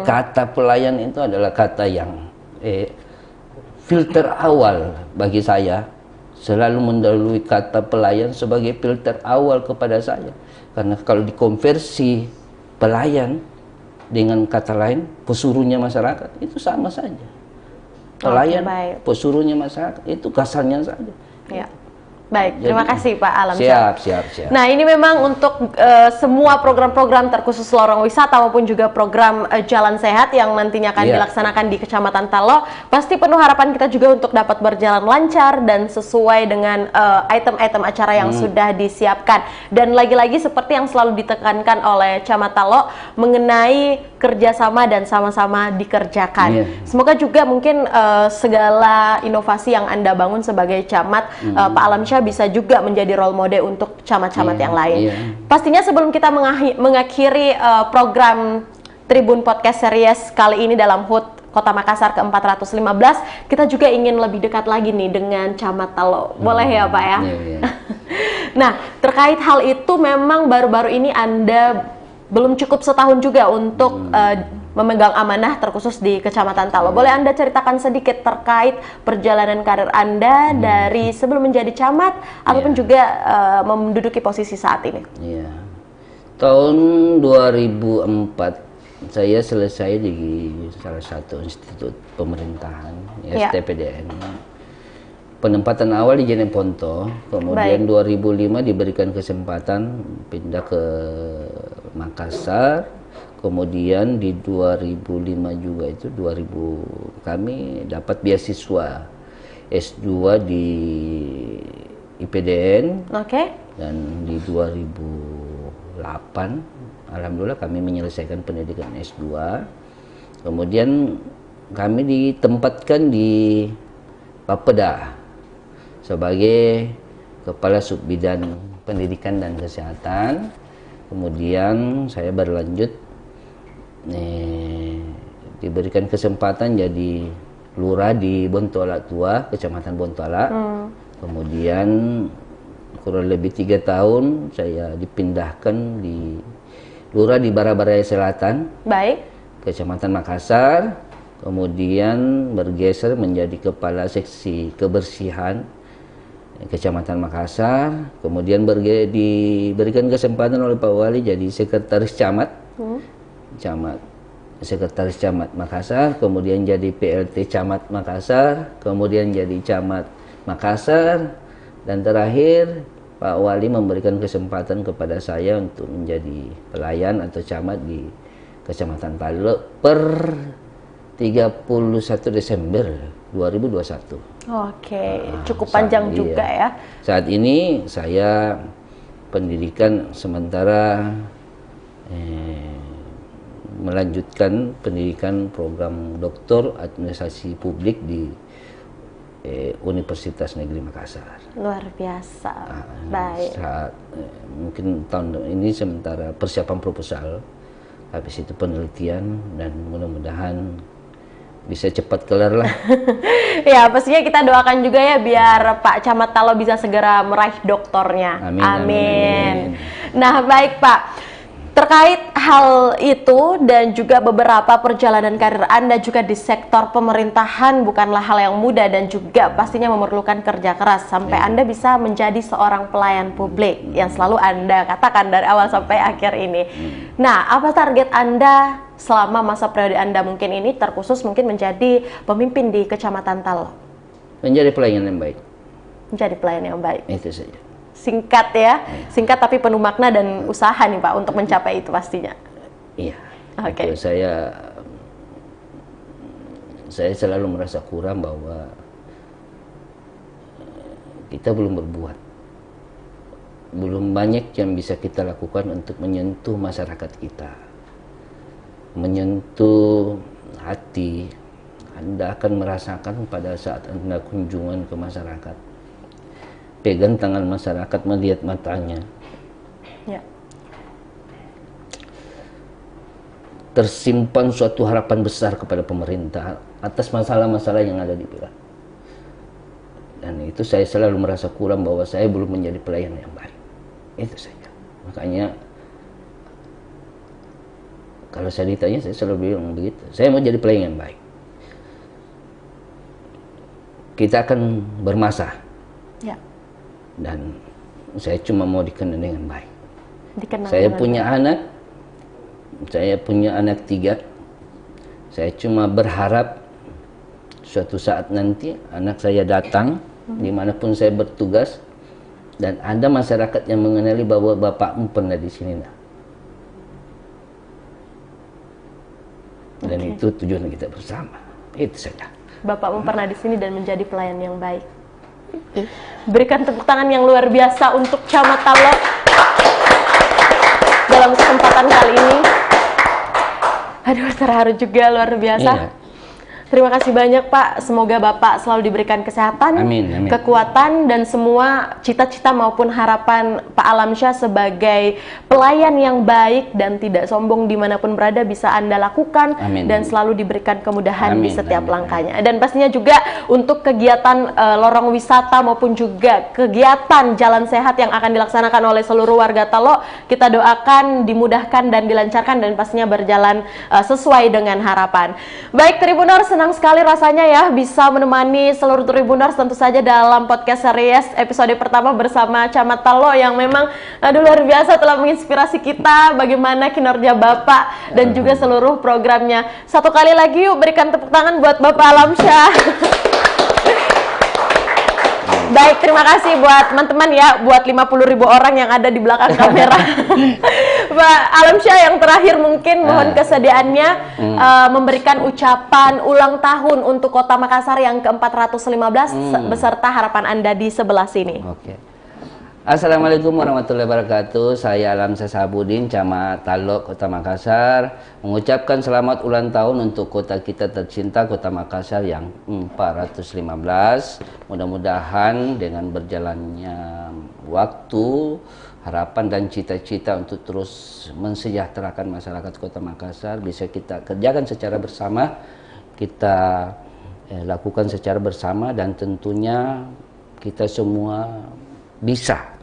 kata pelayan itu adalah kata yang filter awal bagi saya. Selalu mendahului kata pelayan sebagai filter awal kepada saya. Karena kalau dikonversi pelayan dengan kata lain, pesuruhnya masyarakat, itu sama saja. Pelayan, pesuruhnya masyarakat, itu kasarnya saja. Baik, terima kasih Pak Alamsyah. Siap. Nah, ini memang untuk semua program-program terkhusus lorong wisata maupun juga program jalan sehat yang nantinya akan dilaksanakan di Kecamatan Talo, pasti penuh harapan kita juga untuk dapat berjalan lancar dan sesuai dengan item-item acara yang sudah disiapkan. Dan lagi-lagi seperti yang selalu ditekankan oleh Camat Talo mengenai kerjasama dan sama-sama dikerjakan. Semoga juga mungkin segala inovasi yang Anda bangun sebagai camat, Pak Alamsyah bisa juga menjadi role model untuk camat-camat yang lain. Pastinya sebelum kita mengakhiri program Tribun Podcast Series kali ini dalam HUT Kota Makassar ke-415, kita juga ingin lebih dekat lagi nih dengan Camat Talo. Boleh ya Pak ya? Nah, terkait hal itu memang baru-baru ini Anda belum cukup setahun juga untuk memegang amanah terkhusus di Kecamatan Talo. Boleh Anda ceritakan sedikit terkait perjalanan karir Anda dari sebelum menjadi camat ataupun juga menduduki posisi saat ini? Tahun 2004 saya selesai di salah satu institut pemerintahan, STPDN. Penempatan awal di Jeneponto, kemudian 2005 diberikan kesempatan pindah ke Makassar, kemudian di 2005 juga itu 2000 kami dapat beasiswa S2 di IPDN. Dan di 2008 alhamdulillah kami menyelesaikan pendidikan S2. Kemudian kami ditempatkan di Bapeda sebagai Kepala Subbidang Pendidikan dan Kesehatan. Kemudian saya berlanjut diberikan kesempatan jadi lurah di Bontoala Tua, Kecamatan Bontoala. Kemudian kurang lebih 3 tahun saya dipindahkan di lurah di Barabaraya Selatan, Baik. Kecamatan Makassar. Kemudian bergeser menjadi Kepala Seksi Kebersihan Kecamatan Makassar. Kemudian diberikan kesempatan oleh Pak Wali jadi Sekretaris Camat, Sekretaris Camat Makassar. Kemudian jadi PLT Camat Makassar. Kemudian jadi Camat Makassar. Dan terakhir Pak Wali memberikan kesempatan kepada saya untuk menjadi pelayan atau camat di Kecamatan Taluk per 31 Desember 2021. Oke, cukup panjang juga ya. Saat ini saya pendidikan sementara melanjutkan pendidikan program Doktor Administrasi Publik di Universitas Negeri Makassar. Luar biasa. Baik. Mungkin tahun ini sementara persiapan proposal, habis itu penelitian, dan mudah-mudahan bisa cepat kelar lah. Ya, pastinya kita doakan juga ya biar Pak Camat Talo bisa segera meraih doktornya. Amin. Amin. Nah, baik Pak. Terkait hal itu dan juga beberapa perjalanan karir Anda juga di sektor pemerintahan bukanlah hal yang mudah dan juga pastinya memerlukan kerja keras sampai Anda bisa menjadi seorang pelayan publik yang selalu Anda katakan dari awal sampai akhir ini. Nah, apa target Anda selama masa periode Anda mungkin ini, terkhusus mungkin menjadi pemimpin di Kecamatan Talo? Menjadi pelayan yang baik. Menjadi pelayan yang baik. Itu saja. Singkat ya, singkat tapi penuh makna dan usaha nih Pak untuk mencapai itu pastinya. Iya. Oke. Saya selalu merasa kurang bahwa kita belum berbuat. Belum banyak yang bisa kita lakukan untuk menyentuh masyarakat kita. Menyentuh hati. Anda akan merasakan pada saat Anda kunjungan ke masyarakat. Pegang tangan masyarakat, melihat matanya. Ya. Tersimpan suatu harapan besar kepada pemerintah atas masalah-masalah yang ada di Pila. Dan itu saya selalu merasa kurang bahwa saya belum menjadi pelayan yang baik. Itu saja. Makanya kalau saya ditanya, saya selalu bilang begitu. Saya mau jadi pelayan yang baik. Kita akan bermasa. Ya. Dan saya cuma mau dikenal dengan baik. Saya punya anak. Saya punya anak 3. Saya cuma berharap suatu saat nanti anak saya datang dimanapun saya bertugas dan ada masyarakat yang mengenali bahwa bapakmu pernah di sini. Dan itu tujuan kita bersama. Itu saja. Bapakmu pernah di sini dan menjadi pelayan yang baik. Berikan tepuk tangan yang luar biasa untuk Camat Talo dalam kesempatan kali ini. Aduh, terharu juga, luar biasa. Iya. Terima kasih banyak Pak, semoga Bapak selalu diberikan kesehatan, amin. Kekuatan, dan semua cita-cita maupun harapan Pak Alamsyah sebagai pelayan yang baik dan tidak sombong dimanapun berada bisa Anda lakukan, dan selalu diberikan kemudahan di setiap langkahnya. Dan pastinya juga untuk kegiatan lorong wisata maupun juga kegiatan jalan sehat yang akan dilaksanakan oleh seluruh warga Talo, kita doakan dimudahkan dan dilancarkan dan pastinya berjalan sesuai dengan harapan. Baik Tribuners, senang sekali rasanya ya bisa menemani seluruh Tribuners tentu saja dalam podcast series episode pertama bersama Camat Talo yang memang luar biasa telah menginspirasi kita bagaimana kinerja Bapak dan juga seluruh programnya. Satu kali lagi yuk berikan tepuk tangan buat Bapak Alamsyah. Baik, terima kasih buat teman-teman ya, buat 50.000 orang yang ada di belakang kamera. Pak Alamsyah, yang terakhir mungkin mohon kesediaannya memberikan ucapan ulang tahun untuk Kota Makassar yang ke-415 beserta harapan Anda di sebelah sini. Oke. Assalamualaikum warahmatullahi wabarakatuh. Saya Alamsyah Sahabudin, Camat Talok, Kota Makassar, mengucapkan selamat ulang tahun untuk kota kita tercinta, Kota Makassar yang 415. Mudah-mudahan dengan berjalannya waktu, harapan dan cita-cita untuk terus mensejahterakan masyarakat Kota Makassar bisa kita kerjakan secara bersama, kita lakukan secara bersama, dan tentunya kita semua bisa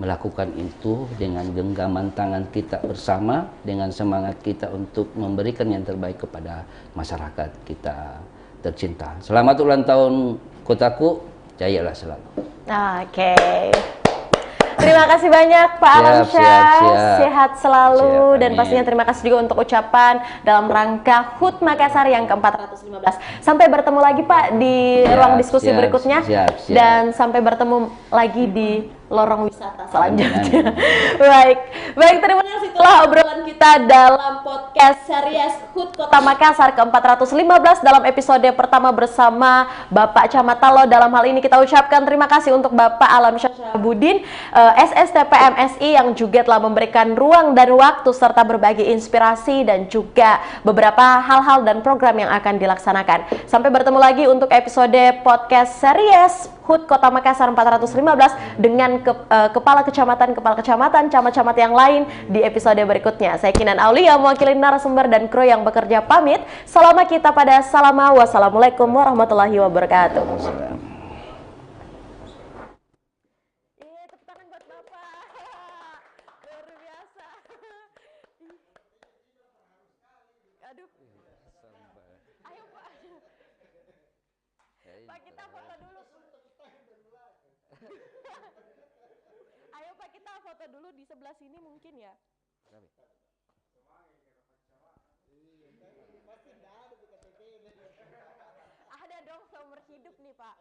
melakukan itu dengan genggaman tangan kita bersama, dengan semangat kita untuk memberikan yang terbaik kepada masyarakat kita tercinta. Selamat ulang tahun kotaku, jayalah selalu. Oke. Terima kasih banyak Pak Alamsyah, sehat selalu, dan pastinya terima kasih juga untuk ucapan dalam rangka HUT Makassar yang ke-415. Sampai bertemu lagi Pak di ruang diskusi berikutnya, dan sampai bertemu lagi di lorong wisata selanjutnya. Baik, terima kasih. Itulah obrolan kita dalam podcast series HUT Kota Makassar ke-415 dalam episode pertama bersama Bapak Camat Talo. Dalam hal ini kita ucapkan terima kasih untuk Bapak Alamsyah Sahabudin, SSTP MSI, yang juga telah memberikan ruang dan waktu serta berbagi inspirasi dan juga beberapa hal-hal dan program yang akan dilaksanakan. Sampai bertemu lagi untuk episode podcast series HUT Kota Makassar 415 dengan kepala kecamatan, camat-camat yang lain di episode berikutnya. Saya Kinan Aulia, mewakili narasumber dan kru yang bekerja pamit. Selama kita pada salama. Wassalamualaikum warahmatullahi wabarakatuh. Pak, kita foto dulu. Ayo Pak, kita foto dulu di sebelah sini mungkin ya. Ada dong, seumur hidup nih Pak.